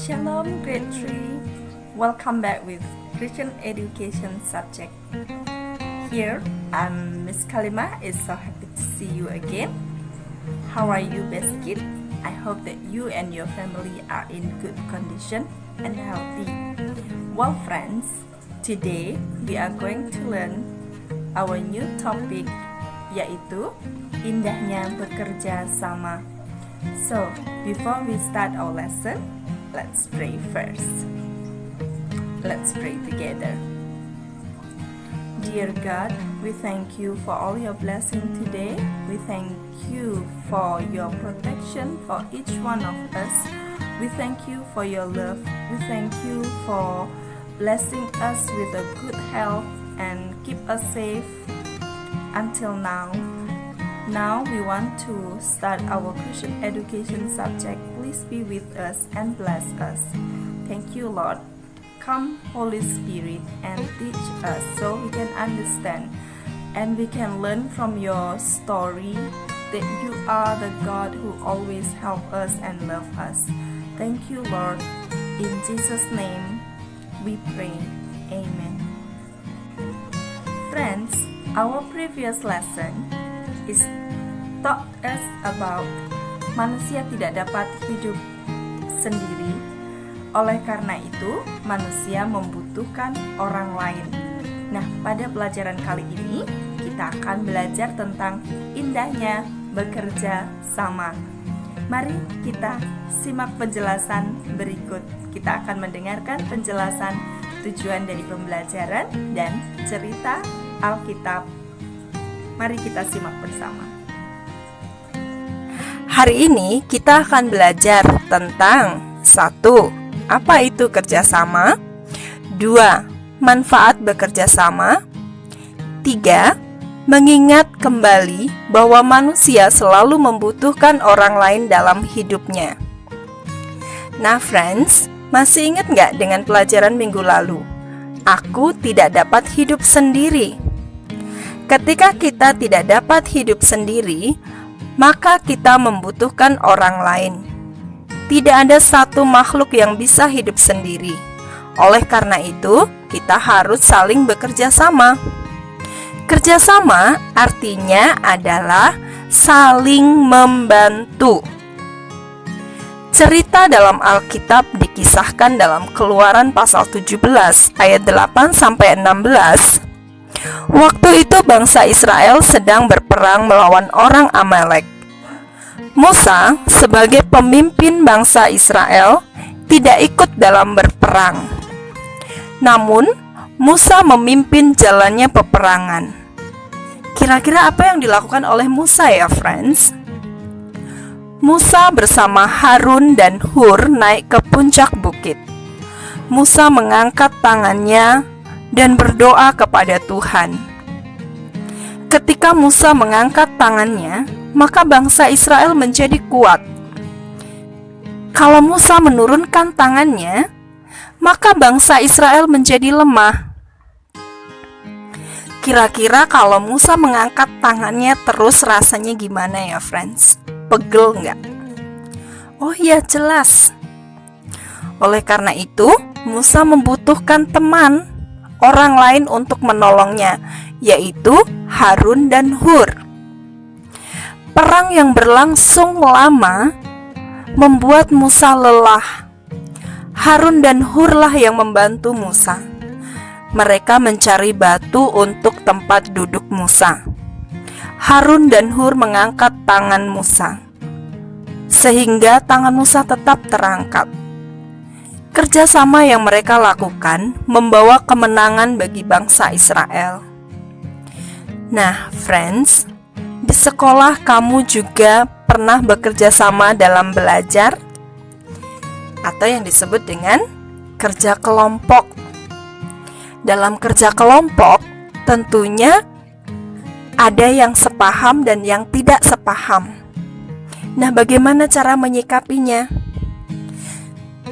Shalom grade 3. Welcome back with Christian education subject. Here, I'm Miss Kalima. Is so happy to see you again. How are you, best kid? I hope that you and your family are in good condition and healthy. Well, friends, today we are going to learn our new topic, yaitu indahnya bekerja sama. So, before we start our lesson, let's pray first. Let's pray together. Dear God, we thank you for all your blessing today. We thank you for your protection for each one of us. We thank you for your love. We thank you for blessing us with a good health and keep us safe until now. Now we want to start our Christian education subject. Please be with us and bless us. Thank you, Lord. Come, Holy Spirit, and teach us so we can understand and we can learn from your story that you are the God who always help us and love us. Thank you, Lord. In Jesus' name we pray. Amen. Friends, our previous lesson is taught us about manusia tidak dapat hidup sendiri. Oleh karena itu, manusia membutuhkan orang lain. Nah, pada pelajaran kali ini kita akan belajar tentang indahnya bekerja sama. Mari kita simak penjelasan berikut. Kita akan mendengarkan penjelasan tujuan dari pembelajaran dan cerita Alkitab. Mari kita simak bersama. Hari ini kita akan belajar tentang 1. Apa itu kerjasama? 2. Manfaat bekerja sama. 3. Mengingat kembali bahwa manusia selalu membutuhkan orang lain dalam hidupnya. Nah friends, masih ingat nggak dengan pelajaran minggu lalu? Aku tidak dapat hidup sendiri. Ketika kita tidak dapat hidup sendiri, maka kita membutuhkan orang lain. Tidak ada satu makhluk yang bisa hidup sendiri. Oleh karena itu, kita harus saling bekerja sama. Kerjasama artinya adalah saling membantu. Cerita dalam Alkitab dikisahkan dalam Keluaran pasal 17 ayat 8-16. Waktu itu bangsa Israel sedang berperang melawan orang Amalek. Musa sebagai pemimpin bangsa Israel tidak ikut dalam berperang. Namun, Musa memimpin jalannya peperangan. Kira-kira apa yang dilakukan oleh Musa ya, friends? Musa bersama Harun dan Hur naik ke puncak bukit. Musa mengangkat tangannya dan berdoa kepada Tuhan. Ketika Musa mengangkat tangannya, maka bangsa Israel menjadi kuat. Kalau Musa menurunkan tangannya, maka bangsa Israel menjadi lemah. Kira-kira kalau Musa mengangkat tangannya terus rasanya gimana ya, friends? Pegel nggak? Oh iya, jelas. Oleh karena itu, Musa membutuhkan teman, orang lain untuk menolongnya, yaitu Harun dan Hur. Perang yang berlangsung lama membuat Musa lelah. Harun dan Hurlah yang membantu Musa. Mereka mencari batu untuk tempat duduk Musa. Harun dan Hur mengangkat tangan Musa, sehingga tangan Musa tetap terangkat. Kerjasama yang mereka lakukan membawa kemenangan bagi bangsa Israel. Nah, friends, di sekolah kamu juga pernah bekerja sama dalam belajar atau yang disebut dengan kerja kelompok. Dalam kerja kelompok, tentunya ada yang sepaham dan yang tidak sepaham. Nah, bagaimana cara menyikapinya?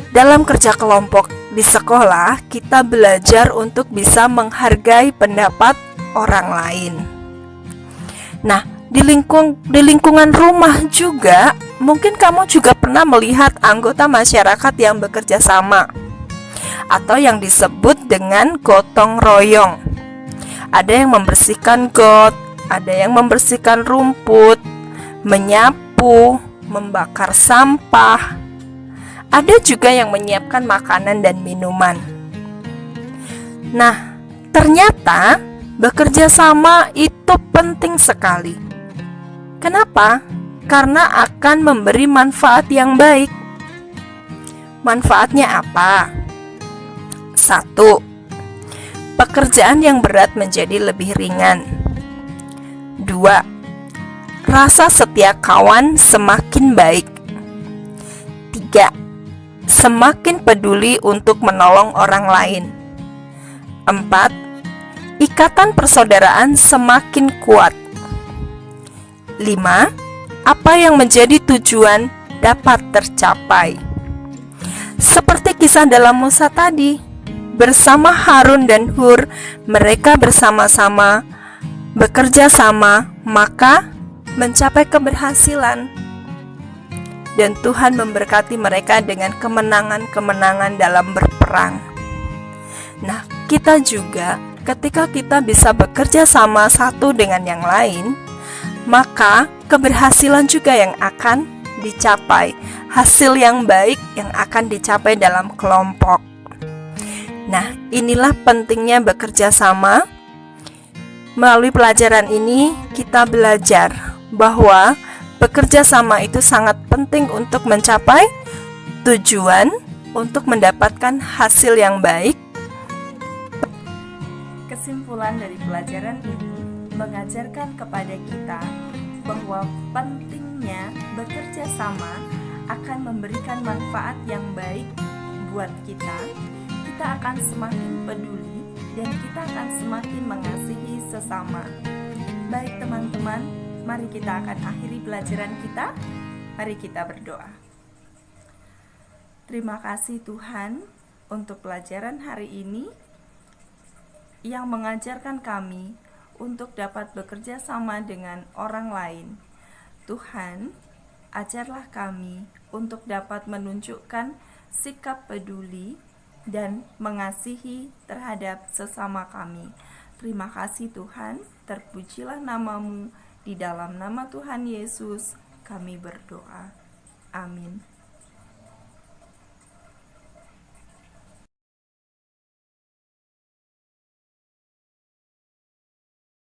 Dalam kerja kelompok di sekolah, kita belajar untuk bisa menghargai pendapat orang lain. Nah, di lingkungan rumah juga mungkin kamu juga pernah melihat anggota masyarakat yang bekerja sama atau yang disebut dengan gotong royong. Ada yang membersihkan got, ada yang membersihkan rumput, menyapu, membakar sampah. Ada juga yang menyiapkan makanan dan minuman. Nah, ternyata bekerja sama itu penting sekali. Kenapa? Karena akan memberi manfaat yang baik. Manfaatnya apa? 1. Pekerjaan yang berat menjadi lebih ringan. 2. Rasa setia kawan semakin baik. 3. Semakin peduli untuk menolong orang lain. 4. Ikatan persaudaraan semakin kuat. 5. Apa yang menjadi tujuan dapat tercapai. Seperti kisah dalam Musa tadi, bersama Harun dan Hur, mereka bersama-sama bekerja sama, maka mencapai keberhasilan. Dan Tuhan memberkati mereka dengan kemenangan-kemenangan dalam berperang. Nah, kita juga ketika kita bisa bekerja sama satu dengan yang lain, maka keberhasilan juga yang akan dicapai, hasil yang baik yang akan dicapai dalam kelompok. Nah, inilah pentingnya bekerja sama. Melalui pelajaran ini, kita belajar bahwa bekerja sama itu sangat penting untuk mencapai tujuan, untuk mendapatkan hasil yang baik. Kesimpulan dari pelajaran ini mengajarkan kepada kita bahwa pentingnya bekerja sama akan memberikan manfaat yang baik buat kita. Kita akan semakin peduli dan kita akan semakin mengasihi sesama. Baik teman-teman, mari kita akan akhiri pelajaran kita. Mari kita berdoa. Terima kasih Tuhan untuk pelajaran hari ini yang mengajarkan kami untuk dapat bekerja sama dengan orang lain. Tuhan, ajarlah kami untuk dapat menunjukkan sikap peduli dan mengasihi terhadap sesama kami. Terima kasih Tuhan, terpujilah nama-Mu, di dalam nama Tuhan Yesus kami berdoa. Amin.